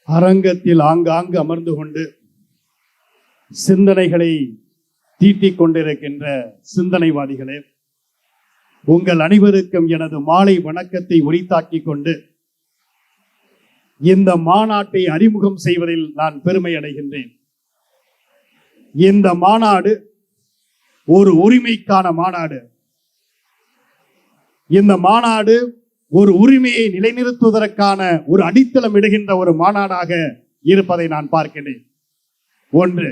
அரங்கத்தில் ஆங்காங்கு அமர்ந்து கொண்டு சிந்தனைகளை தீட்டிக் கொண்டிருக்கின்ற சிந்தனைவாதிகளே, உங்கள் அனைவருக்கும் எனது மாலை வணக்கத்தை உரித்தாக்கிக் கொண்டு இந்த மாநாட்டை அறிமுகம் செய்வதில் நான் பெருமை அடைகின்றேன். இந்த மாநாடு ஒரு உரிமைக்கான மாநாடு. இந்த மாநாடு ஒரு உரிமையை நிலைநிறுத்துவதற்கான ஒரு அடித்தளம் இடுகின்ற ஒரு மாநாடாக இருப்பதை நான் பார்க்கிறேன். ஒன்று,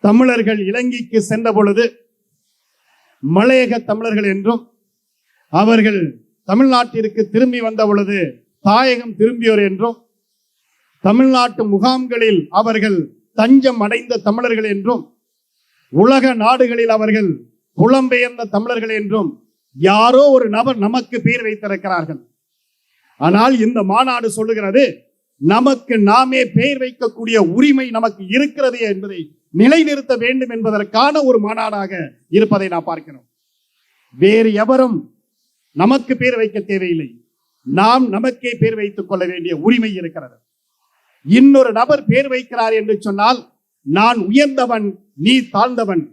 தமிழர்கள் இலங்கைக்கு சென்ற பொழுது மலையக தமிழர்கள் என்றும், அவர்கள் தமிழ்நாட்டிற்கு திரும்பி வந்த பொழுது தாயகம் திரும்பியோர் என்றும், தமிழ்நாட்டு முகாம்களில் அவர்கள் தஞ்சம் அடைந்த தமிழர்கள் என்றும், உலக நாடுகளில் அவர்கள் புலம்பெயர்ந்த தமிழர்கள் என்றும் யாரோ ஒரு நபர் நமக்கு பெயர் வைத்திருக்கிறார்கள். ஆனால் இந்த மாநாடு சொல்லுகிறது, நமக்கு நாமே பெயர் வைக்கக்கூடிய உரிமை நமக்கு இருக்கிறது என்பதை நிலைநிறுத்த வேண்டும் என்பதற்கான ஒரு மாநாடாக இருப்பதை நாம் பார்க்கிறோம். வேறு எவரும் நமக்கு பெயர் வைக்க தேவையில்லை, நாம் நமக்கே பெயர் வைத்துக் கொள்ள வேண்டிய உரிமை இருக்கிறது. இன்னொரு நபர் பெயர் வைக்கிறார் என்று சொன்னால், நான் உயர்ந்தவன், நீ தாழ்ந்தவன்,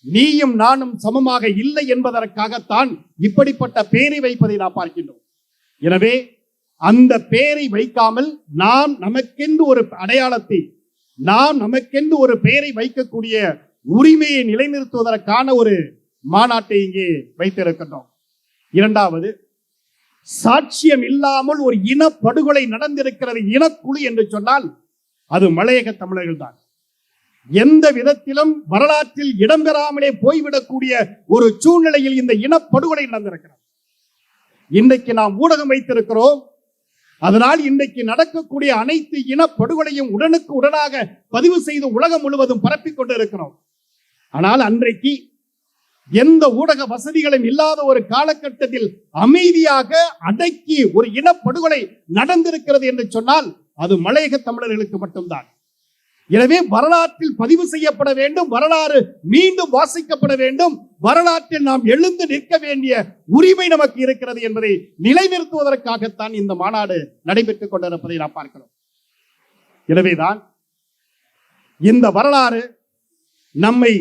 நீயும் நானும் சமமாக இல்லை என்பதற்காகத்தான் இப்படிப்பட்ட பெயரை வைப்பதை நாம் பார்க்கின்றோம். எனவே அந்த பெயரை வைக்காமல் நாம் நமக்கென்று ஒரு அடையாளத்தை, நாம் நமக்கென்று ஒரு பெயரை வைக்கக்கூடிய உரிமையை நிலைநிறுத்துவதற்கான ஒரு மாநாட்டை இங்கே வைத்திருக்கின்றோம். இரண்டாவது, சாட்சியம் இல்லாமல் ஒரு இனப்படுகொலை நடந்திருக்கிறது, இனக்குழு என்று சொன்னால் அது மலையக தமிழர்கள் தான். எந்த விதத்திலும் வரலாற்றில் இடம்பெறாமலே போய்விடக்கூடிய ஒரு சூழ்நிலையில் இந்த இனப்படுகொலை நடந்திருக்கிறது. இன்றைக்கு நாம் ஊடகம் வைத்திருக்கிறோம், அதனால் இன்றைக்கு நடக்கக்கூடிய அனைத்து இனப்படுகொலையும் உடனுக்கு உடனாக பதிவு செய்து உலகம் முழுவதும் பரப்பிக் கொண்டு இருக்கிறோம். ஆனால் அன்றைக்கு எந்த ஊடக வசதிகளும் இல்லாத ஒரு காலகட்டத்தில் அமைதியாக அடக்கி ஒரு இனப்படுகொலை நடந்திருக்கிறது என்று சொன்னால் அது மலையக தமிழர்களுக்கு மட்டும்தான். எனவே வரலாற்றில் பதிவு செய்யப்பட வேண்டும், வரலாறு மீண்டும் வாசிக்கப்பட வேண்டும், வரலாற்றில் நாம் எழுந்து நிற்க வேண்டிய உரிமை நமக்கு இருக்கிறது என்பதை நிலைநிறுத்துவதற்காகத்தான் இந்த மாநாடு நடைபெற்றுக் கொண்டிருப்பதை நாம் பார்க்கிறோம். எனவேதான் இந்த வரலாறு நம்மை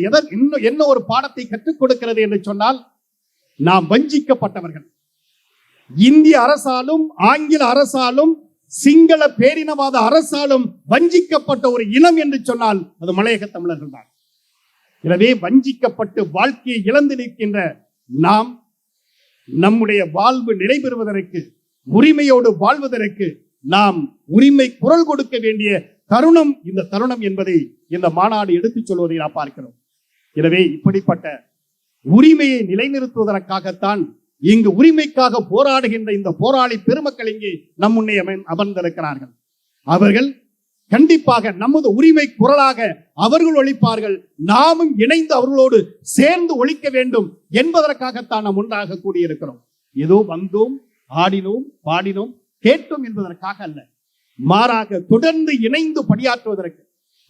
என்ன ஒரு பாடத்தை கற்றுக் கொடுக்கிறது என்று சொன்னால், நாம் வஞ்சிக்கப்பட்டவர்கள். இந்திய அரசாலும் ஆங்கில அரசாலும் சிங்கள பேரினவாத அரசாலும் வஞ்சிக்கப்பட்ட ஒரு இனம் என்று சொன்னால் அது மலையக தமிழர்கள் தான். எனவே வஞ்சிக்கப்பட்டு வாழ்க்கையை இழந்து நிற்கின்ற நாம் நம்முடைய வாழ்வு நிறைபெறுவதற்கு, உரிமையோடு வாழ்வதற்கு நாம் உரிமை குரல் கொடுக்க வேண்டிய தருணம் இந்த தருணம் என்பதை இந்த மாநாடு எடுத்துச் சொல்வதை நாம் பார்க்கிறோம். எனவே இப்படிப்பட்ட உரிமையை நிலைநிறுத்துவதற்காகத்தான் இங்கு உரிமைக்காக போராடுகின்ற இந்த போராளி பெருமக்கள் இங்கே நம் முன்னே அமர்ந்திருக்கிறார்கள். அவர்கள் கண்டிப்பாக நமது உரிமை குரலாக அவர்கள் ஒழிப்பார்கள், நாமும் இணைந்து அவர்களோடு சேர்ந்து ஒழிக்க வேண்டும் என்பதற்காகத்தான் நாம் ஒன்றாக கூடியிருக்கிறோம். ஏதோ வந்தோம், ஆடினோம், பாடினோம், கேட்டோம் என்பதற்காக அல்ல, மாறாக தொடர்ந்து இணைந்து பணியாற்றுவதற்கு,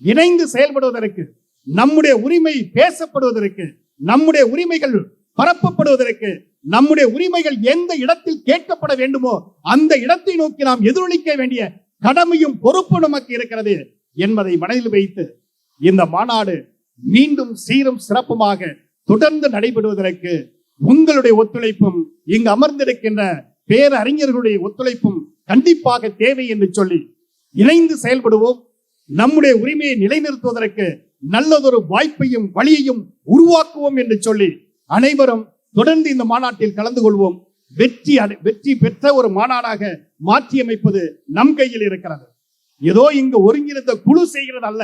இணைந்து செயல்படுவதற்கு, நம்முடைய உரிமை பேசப்படுவதற்கு, நம்முடைய உரிமைகள் பரப்பப்படுவதற்கு, நம்முடைய உரிமைகள் எந்த இடத்தில் கேட்கப்பட வேண்டுமோ அந்த இடத்தை நோக்கி நாம் எதிரொலிக்க வேண்டிய கடமையும் பொறுப்பு நமக்கு இருக்கிறது என்பதை மனதில் வைத்து இந்த மாநாடு மீண்டும் சீரும் சிறப்புமாக தொடர்ந்து நடைபெறுவதற்கு உங்களுடைய ஒத்துழைப்பும், இங்கு அமர்ந்திருக்கின்ற பேரறிஞர்களுடைய ஒத்துழைப்பும் கண்டிப்பாக தேவை என்று சொல்லி இணைந்து செயல்படுவோம். நம்முடைய உரிமையை நிலைநிறுத்துவதற்கு நல்லதொரு வாய்ப்பையும் வழியையும் உருவாக்குவோம் என்று சொல்லி அனைவரும் தொடர்ந்து இந்த மாநாட்டில் கலந்து கொள்வோம். வெற்றி பெற்ற ஒரு மாநாடாக மாற்றியமைப்பது நம் கையில் இருக்கிறது. ஏதோ இங்கு ஒருங்கிணைந்த குழு செய்கிறது அல்ல,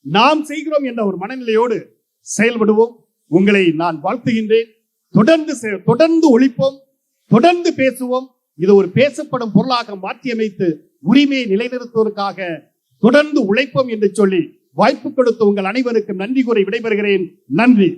நாம் செய்கிறோம் என்ற ஒரு மனநிலையோடு செயல்படுவோம். உங்களை நான் வாழ்த்துகின்றேன். தொடர்ந்து ஒழிப்போம், தொடர்ந்து பேசுவோம். இது ஒரு பேசப்படும் பொருளாக மாற்றியமைத்து உரிமையை நிலைநிறுத்துவதற்காக தொடர்ந்து உழைப்போம் என்று சொல்லி வாய்ப்பு கொடுத்த உங்கள் அனைவருக்கும் நன்றி கூறி விடைபெறுகிறேன். நன்றி.